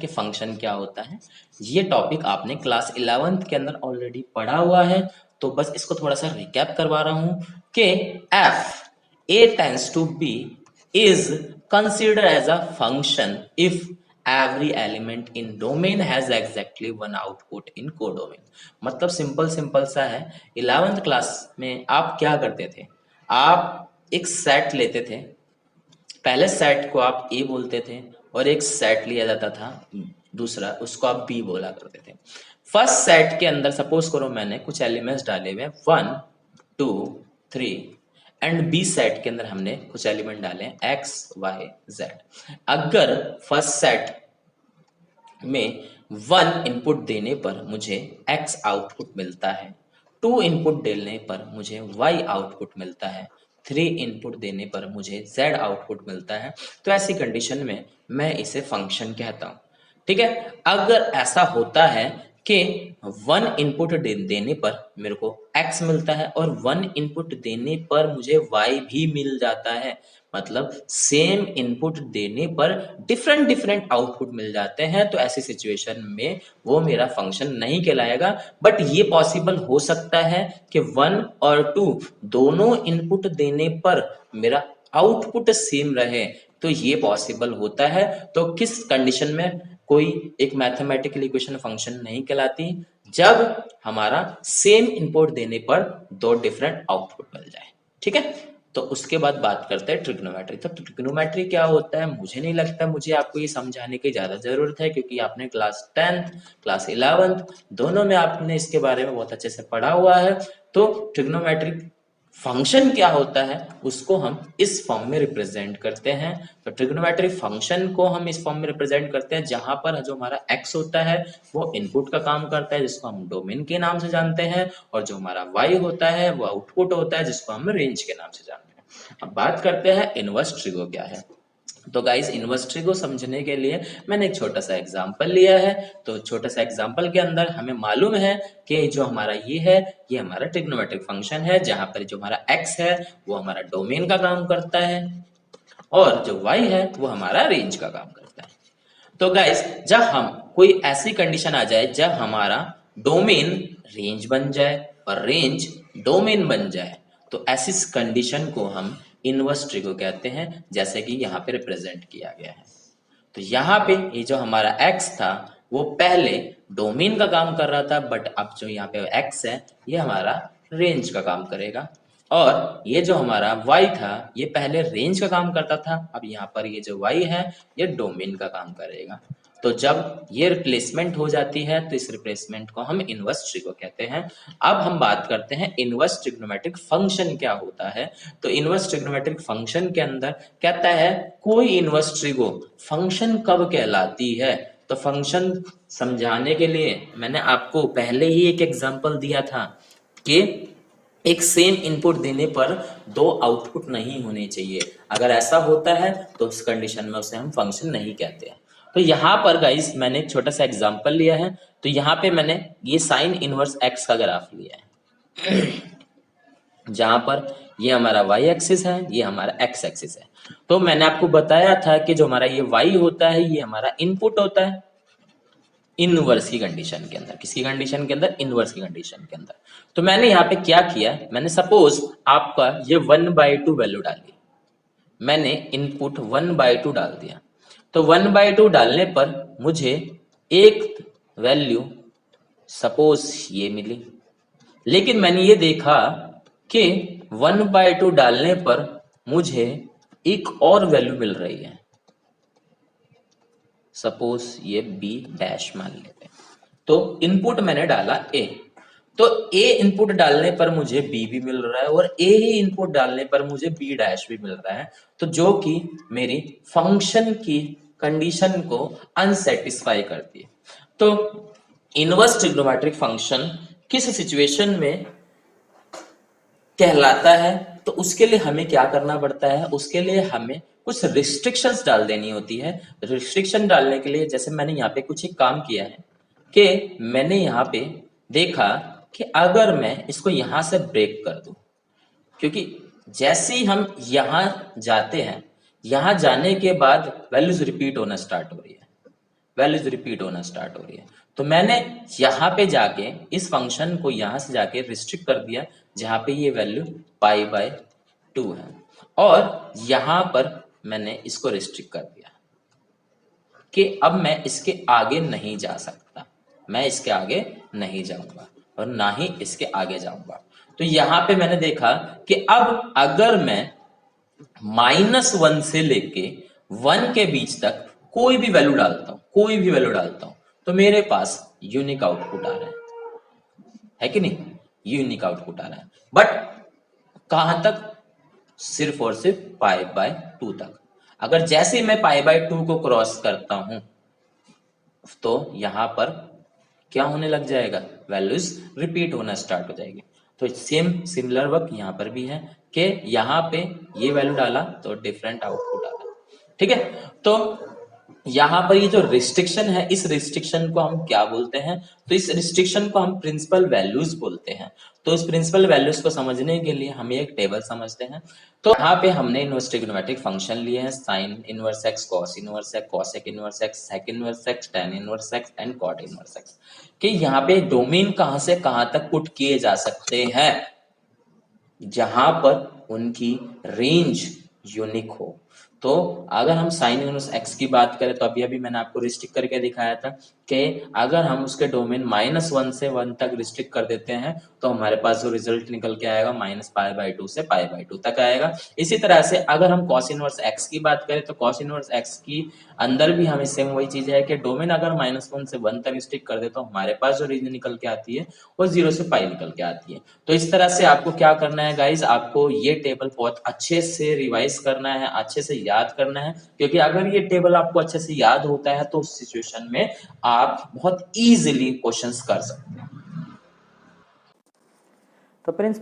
कि फंक्शन क्या होता है। ये टॉपिक आपने क्लास 11th के अंदर ऑलरेडी पढ़ा हुआ है, तो बस इसको थोड़ा सा रिकैप करवा रहा हूं कि F A tense to be is consider as a function if every element in domain has exactly one output in codomain। मतलब सिंपल सिंपल सा है। 11th क्लास में आप क्या करते थे, आप एक सेट लेते थे, पहले सेट को आप ए बोलते थे और एक सेट लिया जाता था दूसरा, उसको आप बी बोला करते थे। फर्स्ट सेट के अंदर सपोज करो मैंने कुछ एलिमेंट्स डाले हुए 1 2 3 एंड बी सेट के अंदर हमने कुछ एलिमेंट डाले एक्स वाई जेड। अगर फर्स्ट सेट में 1 इनपुट देने पर मुझे x आउटपुट मिलता है, 2 इनपुट देने पर मुझे y आउटपुट मिलता है, 3 इनपुट देने पर मुझे z आउटपुट मिलता है, तो ऐसी कंडीशन में मैं इसे फंक्शन कहता हूं। ठीक है, अगर ऐसा होता है कि 1 इनपुट देने पर मेरे को x मिलता है और 1 इनपुट देने पर मुझे y भी मिल जाता है, मतलब सेम इनपुट देने पर डिफरेंट डिफरेंट आउटपुट मिल जाते हैं, तो ऐसी सिचुएशन में वो मेरा फंक्शन नहीं कहलाएगा। बट ये पॉसिबल हो सकता है कि 1 और 2 दोनों इनपुट देने पर मेरा आउटपुट सेम रहे, तो ये पॉसिबल होता है। तो किस कंडीशन में कोई एक मैथमेटिकल इक्वेशन फंक्शन नहीं कहलाती, जब हमारा सेम इनपुट देने पर दो डिफरेंट आउटपुट मिल जाए। ठीक है, तो उसके बाद बात करते हैं ट्रिग्नोमेट्री। तो ट्रिग्नोमेट्री क्या होता है, मुझे नहीं लगता मुझे आपको ये समझाने की ज्यादा जरूरत है, क्योंकि आपने क्लास 10th क्लास 11th दोनों में आपने इसके बारे में बहुत अच्छे से पढ़ा हुआ है। तो ट्रिग्नोमेट्रिक फंक्शन क्या होता है उसको हम इस फॉर्म में रिप्रेजेंट करते हैं। तो ट्रिग्नोमेट्रिक फंक्शन को हम इस फॉर्म में रिप्रेजेंट करते हैं जहां पर जो हमारा x होता है वो इनपुट का काम करता है जिसको हम डोमेन के नाम से जानते हैं, और जो हमारा y होता है वो आउटपुट होता है जिसको हम रेंज के नाम से जानते हैं। अब बात करते हैं इनवर्स ट्रिगो क्या है। तो गाइस इनवर्स ट्री को समझने के लिए मैंने एक छोटा सा एग्जांपल लिया है। तो छोटा सा एग्जांपल के अंदर हमें मालूम है कि जो हमारा ये हमारा ट्रिग्नोमेट्रिक फंक्शन है, जहां पर जो हमारा x है वो हमारा डोमेन का काम करता है और जो y है वो हमारा रेंज का काम करता है। तो गाइस जब हम कोई ऐसी कंडीशन आ जाए जब हमारा डोमेन रेंज बन जाए और रेंज डोमेन बन जाए, तो ऐसी कंडीशन को हम इनवर्स ट्री को कहते हैं, जैसे कि यहाँ पे रिप्रेजेंट किया गया है। तो यहाँ पे ये जो हमारा x था वो पहले डोमेन का काम कर रहा था, बट अब जो यहाँ पे x है ये हमारा रेंज का काम करेगा, और ये जो हमारा y था ये पहले रेंज का काम करता था, अब यहाँ पर ये जो y है ये डोमेन का काम करेगा। तो जब ये रिप्लेसमेंट हो जाती है तो इस रिप्लेसमेंट को हम इनवर्स ट्री को कहते हैं। अब हम बात करते हैं इनवर्स ट्रिग्नोमेट्रिक फंक्शन क्या होता है। तो इनवर्स ट्रिग्नोमेट्रिक फंक्शन के अंदर कहता है कोई इनवर्स ट्रिगो फंक्शन कब कहलाती है। तो फंक्शन समझाने के लिए मैंने आपको पहले ही एक एग्जांपल दिया था कि एक सेम इनपुट देने पर दो आउटपुट नहीं होने चाहिए, अगर ऐसा होता है तो उस कंडीशन में उसे हम फंक्शन नहीं कहते हैं। तो यहाँ पर गाइस मैंने एक छोटा सा एग्जांपल लिया है। तो यहाँ पे मैंने ये साइन इनवर्स एक्स का ग्राफ लिया है जहां पर ये हमारा y एक्सिस है, ये हमारा x एक्सिस है। तो मैंने आपको बताया था कि जो हमारा ये y होता है ये हमारा इनपुट होता है इनवर्स की कंडीशन के अंदर। किसकी कंडीशन के अंदर, इनवर्स की कंडीशन के अंदर। तो मैंने यहाँ पे क्या किया, मैंने सपोज आपका ये 1/2 वैल्यू डाली, मैंने इनपुट 1/2 डाल दिया। तो 1/2 डालने पर मुझे एक वैल्यू सपोज ये मिली, लेकिन मैंने ये देखा कि 1/2 डालने पर मुझे एक और वैल्यू मिल रही है, सपोज ये b डैश मान लेते हैं। तो इनपुट मैंने डाला a, तो a इनपुट डालने पर मुझे b भी मिल रहा है और a ही इनपुट डालने पर मुझे b डैश भी मिल रहा है, तो जो कि मेरी फंक्शन की कंडीशन को अनसेटिस्फाई करती है। तो इनवर्स ट्रिग्नोमेट्रिक फंक्शन किस सिचुएशन में कहलाता है, तो उसके लिए हमें क्या करना पड़ता है, उसके लिए हमें कुछ रिस्ट्रिक्शंस डाल देनी होती है। रिस्ट्रिक्शन डालने के लिए जैसे मैंने यहाँ पे कुछ एक काम किया है कि मैंने यहाँ पे देखा कि अगर मैं इसको यहाँ से ब्रेक कर दूं, क्योंकि जैसे ही हम यहाँ जाते हैं यहाँ जाने के बाद वैल्यूज रिपीट होना स्टार्ट हो रही है, वैल्यूज रिपीट होना स्टार्ट हो रही है। तो मैंने यहाँ पे जाके इस फंक्शन को यहां से जाके रिस्ट्रिक्ट कर दिया जहां पे ये वैल्यू π/2 है, और यहां पर मैंने इसको रिस्ट्रिक्ट कर दिया कि अब मैं इसके आगे नहीं जा सकता, मैं इसके आगे नहीं जाऊंगा और ना ही इसके आगे जाऊंगा। तो यहां पे मैंने देखा कि अब अगर मैं -1 से लेके 1 के बीच तक कोई भी वैल्यू डालता हूं, कोई भी वैल्यू डालता हूं, तो मेरे पास यूनिक आउटपुट आ रहा है कि नहीं? यूनिक आउटपुट आ रहा है, बट कहां तक? सिर्फ और सिर्फ π/2 तक। अगर जैसे मैं π/2 को क्रॉस करता हूं तो यहां पर क्या होने लग जाएगा? वैल्यूज रिपीट होना स्टार्ट हो जाएगी। तो सेम सिमिलर वर्क यहां पर भी है कि यहां पे ये वैल्यू डाला तो डिफरेंट आउटपुट आ रहा है। ठीक है, तो यहां पर ये जो रिस्ट्रिक्शन है, इस रिस्ट्रिक्शन को हम क्या बोलते हैं? तो इस रिस्ट्रिक्शन को हम प्रिंसिपल वैल्यूज बोलते हैं। तो इस प्रिंसिपल वैल्यूज को समझने के लिए हम एक टेबल समझते हैं। तो यहाँ पे हमने इनवर्स ट्रिग्नोमेट्रिक फंक्शन लिए हैं, sine inverse x, cos inverse x, cosec inverse x, sec inverse x, tan inverse x and cot inverse x, कि यहाँ पे डोमेन कहां से कहां तक पुट किए जा सकते हैं जहां पर उनकी रेंज यूनिक हो। तो अगर हम साइन इनवर्स एक्स की बात करें तो अभी अभी मैंने आपको रिस्ट्रिक्ट करके दिखाया था कि अगर हम उसके डोमेन -1 से 1 तक रिस्ट्रिक्ट कर देते हैं तो हमारे पास जो रिजल्ट निकल के आएगा -π/2 से π/2 तक आएगा। इसी तरह से अगर हम कॉस इनवर्स एक्स की बात करें तो कॉस इनवर्स एक्स की अंदर भी हमें सेम वही चीज है कि डोमेन अगर -1 से 1 तक रिस्ट्रिक्ट कर दे तो हमारे पास जो रेंज निकल के आती है वो 0 से π निकल के आती है। तो इस तरह से आपको क्या करना है गाइज, आपको ये टेबल बहुत अच्छे से रिवाइज करना है, अच्छे से याद करना है, क्योंकि अगर ये टेबल आपको अच्छे से याद होता है तो उस सिचुएशन में आप बहुत इजीली क्वेश्चंस कर सकते हैं। तो फ्रेंड्स